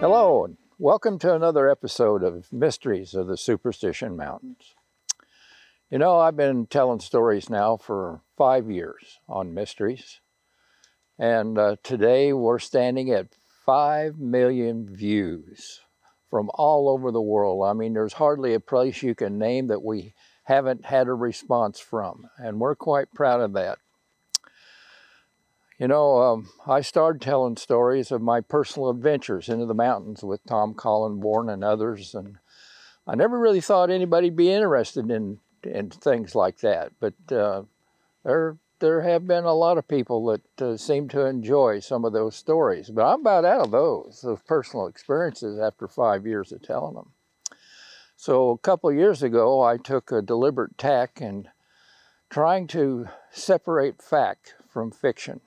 Hello, and welcome to another episode of Mysteries of the Superstition Mountains. You know, I've been telling stories now for 5 years on mysteries, and today we're standing at 5 million views from all over the world. I mean, there's hardly a place you can name that we haven't had a response from, and we're quite proud of that. You know, I started telling stories of my personal adventures into the mountains with Tom Collenborn and others, and I never really thought anybody'd be interested in things like that. But there have been a lot of people that seem to enjoy some of those stories. But I'm about out of those personal experiences after 5 years of telling them. So a couple of years ago, I took a deliberate tack in trying to separate fact from fiction.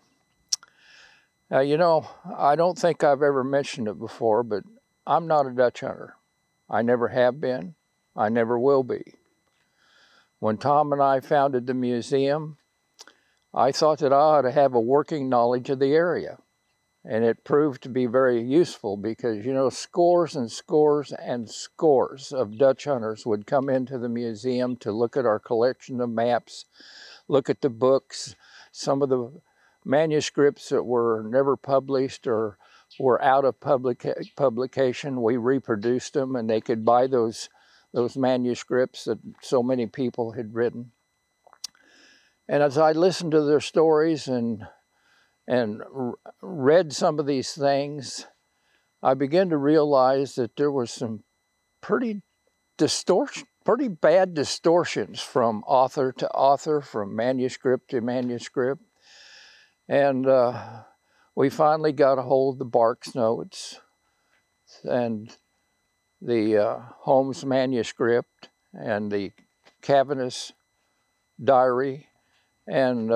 Now, you know, I don't think I've ever mentioned it before, but I'm not a Dutch hunter. I never have been. I never will be. When Tom and I founded the museum, I thought that I ought to have a working knowledge of the area. And it proved to be very useful because, you know, scores and scores and scores of Dutch hunters would come into the museum to look at our collection of maps, look at the books, some of the manuscripts that were never published or were out of publication. We reproduced them, and they could buy those manuscripts that so many people had written. And as I listened to their stories and read some of these things, I began to realize that there was some pretty bad distortions from author to author, from manuscript to manuscript. And we finally got a hold of the Barks notes and the Holmes manuscript and the Cavaness diary, and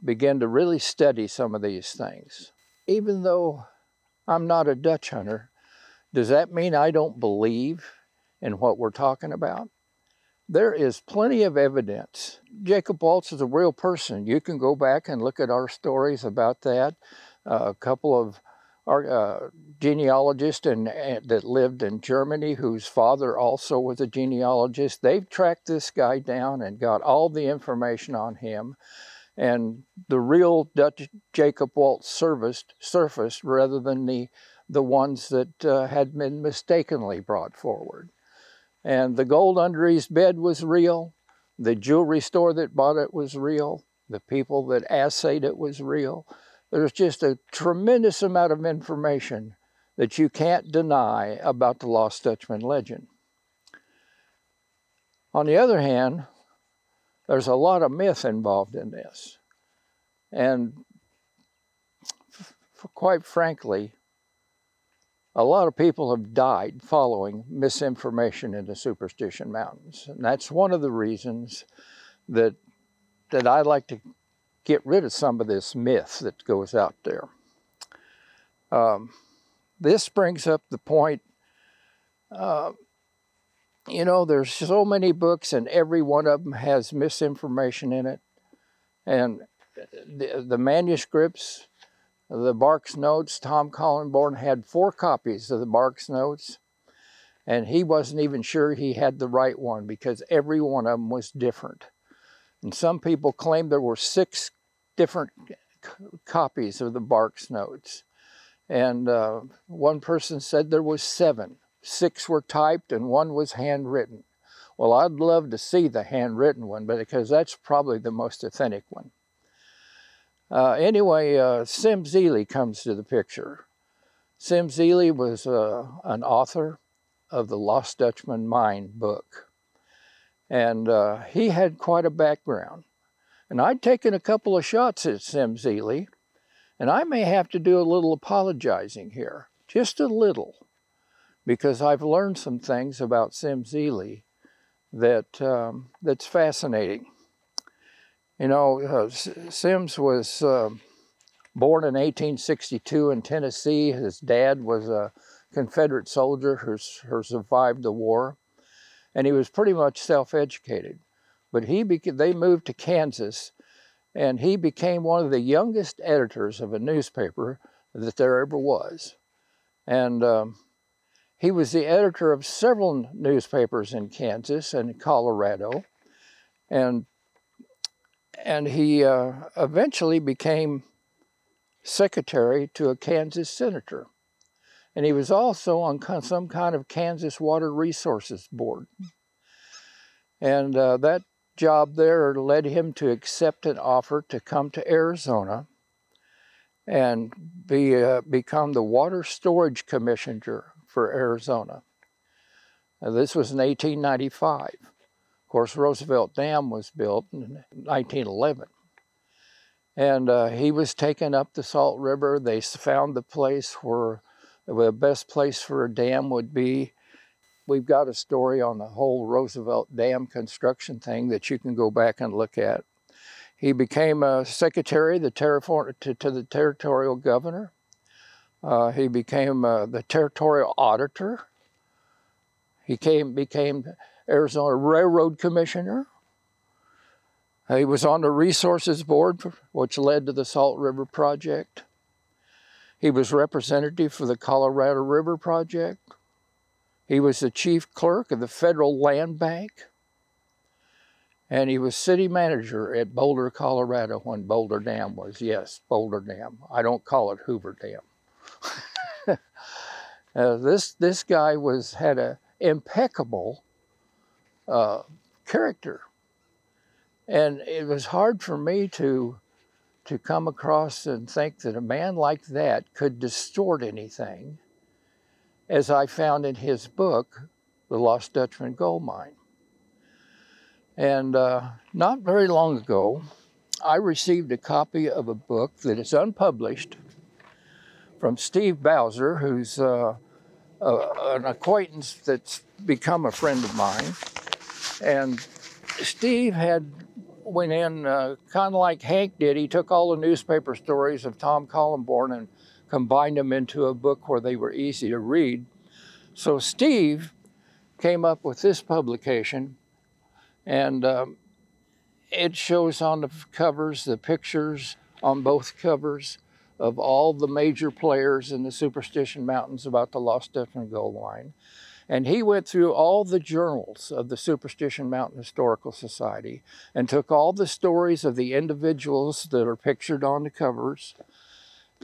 began to really study some of these things. Even though I'm not a Dutch hunter, does that mean I don't believe in what we're talking about? There is plenty of evidence. Jacob Waltz is a real person. You can go back and look at our stories about that. A couple of our genealogists that lived in Germany, whose father also was a genealogist, they've tracked this guy down and got all the information on him. And the real Dutch Jacob Waltz surfaced rather than the ones that had been mistakenly brought forward. And the gold under his bed was real. The jewelry store that bought it was real. The people that assayed it was real. There's just a tremendous amount of information that you can't deny about the Lost Dutchman legend. On the other hand, there's a lot of myth involved in this. And quite frankly, a lot of people have died following misinformation in the Superstition Mountains. And that's one of the reasons that I like to get rid of some of this myth that goes out there. This brings up the point, you know, there's so many books and every one of them has misinformation in it. And the manuscripts, the Barks notes, Tom Collenborn had 4 copies of the Barks notes, and he wasn't even sure he had the right one because every one of them was different. And some people claimed there were 6 different copies of the Barks notes. And one person said there was 7. 6 were typed and 1 was handwritten. Well, I'd love to see the handwritten one, because that's probably the most authentic one. Anyway, Sims Ely comes to the picture. Sims Ely was an author of the Lost Dutchman Mine book. And he had quite a background. And I'd taken a couple of shots at Sims Ely, and I may have to do a little apologizing here, just a little, because I've learned some things about Sims Ely that's fascinating. You know, Sims was born in 1862 in Tennessee. His dad was a Confederate soldier who survived the war, and he was pretty much self-educated. But they moved to Kansas, and he became one of the youngest editors of a newspaper that there ever was. And He was the editor of several newspapers in Kansas and Colorado, and he eventually became secretary to a Kansas senator. And he was also on some kind of Kansas Water Resources Board. And that job there led him to accept an offer to come to Arizona and become the Water Storage Commissioner for Arizona. This was in 1895. Of course, Roosevelt Dam was built in 1911. And he was taking up the Salt River. They found the place where the best place for a dam would be. We've got a story on the whole Roosevelt Dam construction thing that you can go back and look at. He became a secretary to the territorial governor. He became the territorial auditor. He became Arizona Railroad Commissioner. He was on the Resources Board, which led to the Salt River Project. He was representative for the Colorado River Project. He was the chief clerk of the Federal Land Bank. And he was city manager at Boulder, Colorado, when Boulder Dam was, yes, Boulder Dam. I don't call it Hoover Dam. This guy had an impeccable character. And it was hard for me to come across and think that a man like that could distort anything, as I found in his book, The Lost Dutchman Gold Mine. And not very long ago, I received a copy of a book that is unpublished from Steve Bowser, who's an acquaintance that's become a friend of mine. And Steve went in kind of like Hank did. He took all the newspaper stories of Tom Collenborn and combined them into a book where they were easy to read. So Steve came up with this publication, and it shows on the covers the pictures on both covers of all the major players in the Superstition Mountains about the Lost Dutchman Gold Mine. And he went through all the journals of the Superstition Mountain Historical Society and took all the stories of the individuals that are pictured on the covers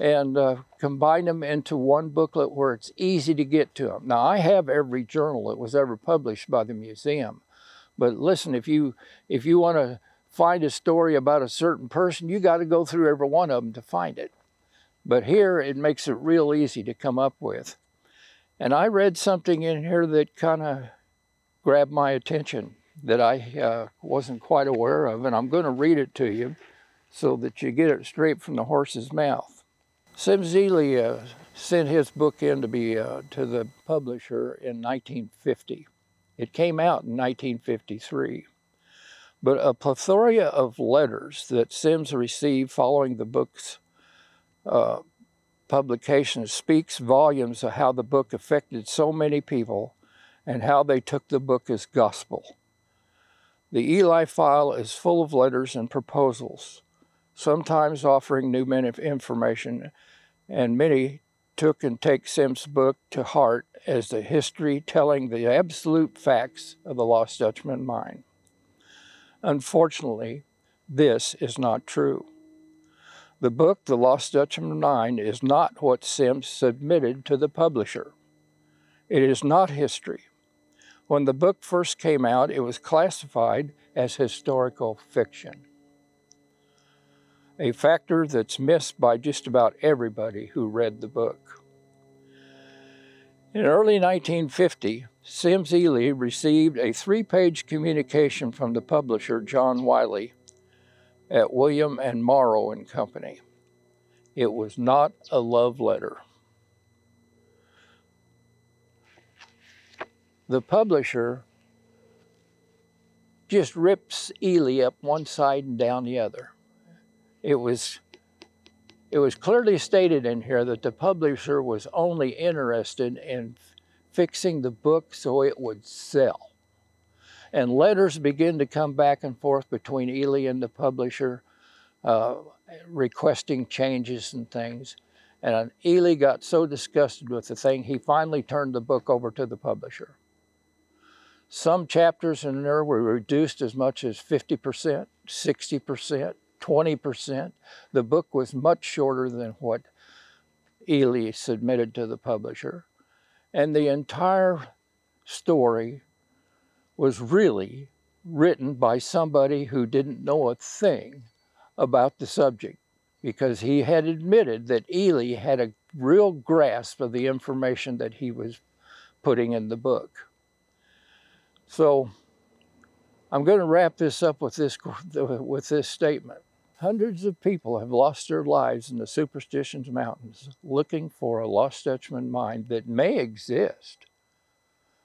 and combined them into one booklet where it's easy to get to them. Now, I have every journal that was ever published by the museum. But listen, if you want to find a story about a certain person, you got to go through every one of them to find it. But here, it makes it real easy to come up with. And I read something in here that kind of grabbed my attention that I wasn't quite aware of, and I'm going to read it to you so that you get it straight from the horse's mouth. Sims Ely sent his book in to the publisher in 1950. It came out in 1953. But a plethora of letters that Sims received following the book's publication speaks volumes of how the book affected so many people and how they took the book as gospel. The Ely file is full of letters and proposals, sometimes offering new information, and many took and take Sims' book to heart as the history telling the absolute facts of the Lost Dutchman Mine. Unfortunately, this is not true. The book, The Lost Dutchman Mine, is not what Sims submitted to the publisher. It is not history. When the book first came out, it was classified as historical fiction, a factor that's missed by just about everybody who read the book. In early 1950, Sims Ely received a 3-page communication from the publisher, John Wiley, at William and Morrow and Company. It was not a love letter. The publisher just rips Ely up one side and down the other. It was clearly stated in here that the publisher was only interested in fixing the book so it would sell. And letters began to come back and forth between Ely and the publisher, requesting changes and things. And Ely got so disgusted with the thing, he finally turned the book over to the publisher. Some chapters in there were reduced as much as 50%, 60%, 20%. The book was much shorter than what Ely submitted to the publisher. And the entire story was really written by somebody who didn't know a thing about the subject, because he had admitted that Ely had a real grasp of the information that he was putting in the book. So I'm going to wrap this up with this statement. Hundreds of people have lost their lives in the Superstition Mountains looking for a Lost Dutchman mine that may exist,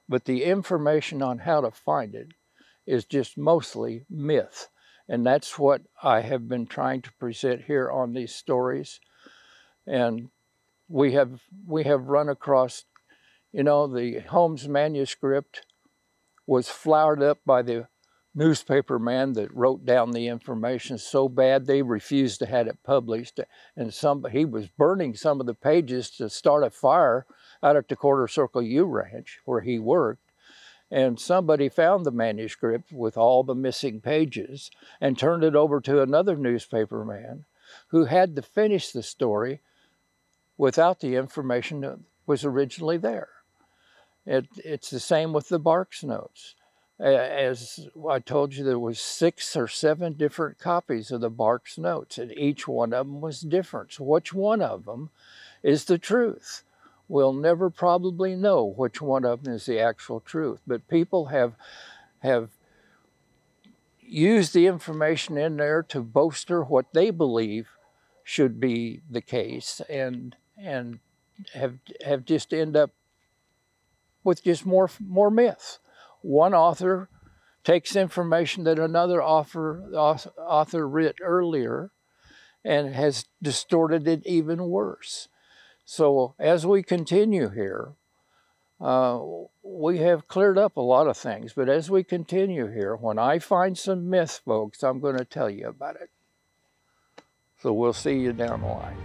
but the information on how to find it is just mostly myth. And that's what I have been trying to present here on these stories. And we have run across, you know, the Holmes manuscript was flowered up by the newspaper man that wrote down the information so bad they refused to have it published. And he was burning some of the pages to start a fire out at the Quarter Circle U Ranch where he worked. And somebody found the manuscript with all the missing pages and turned it over to another newspaper man who had to finish the story without the information that was originally there. It's the same with the Barks notes. As I told you, there was 6 or 7 different copies of the Barks notes, and each one of them was different. So which one of them is the truth? We'll never probably know which one of them is the actual truth, but people have used the information in there to bolster what they believe should be the case, and have just end up with just more myth. One author takes information that another author writ earlier and has distorted it even worse. So as we continue here, we have cleared up a lot of things, but as we continue here, when I find some myth, folks, I'm going to tell you about it. So we'll see you down the line.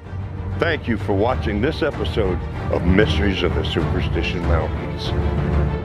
Thank you for watching this episode of Mysteries of the Superstition Mountains.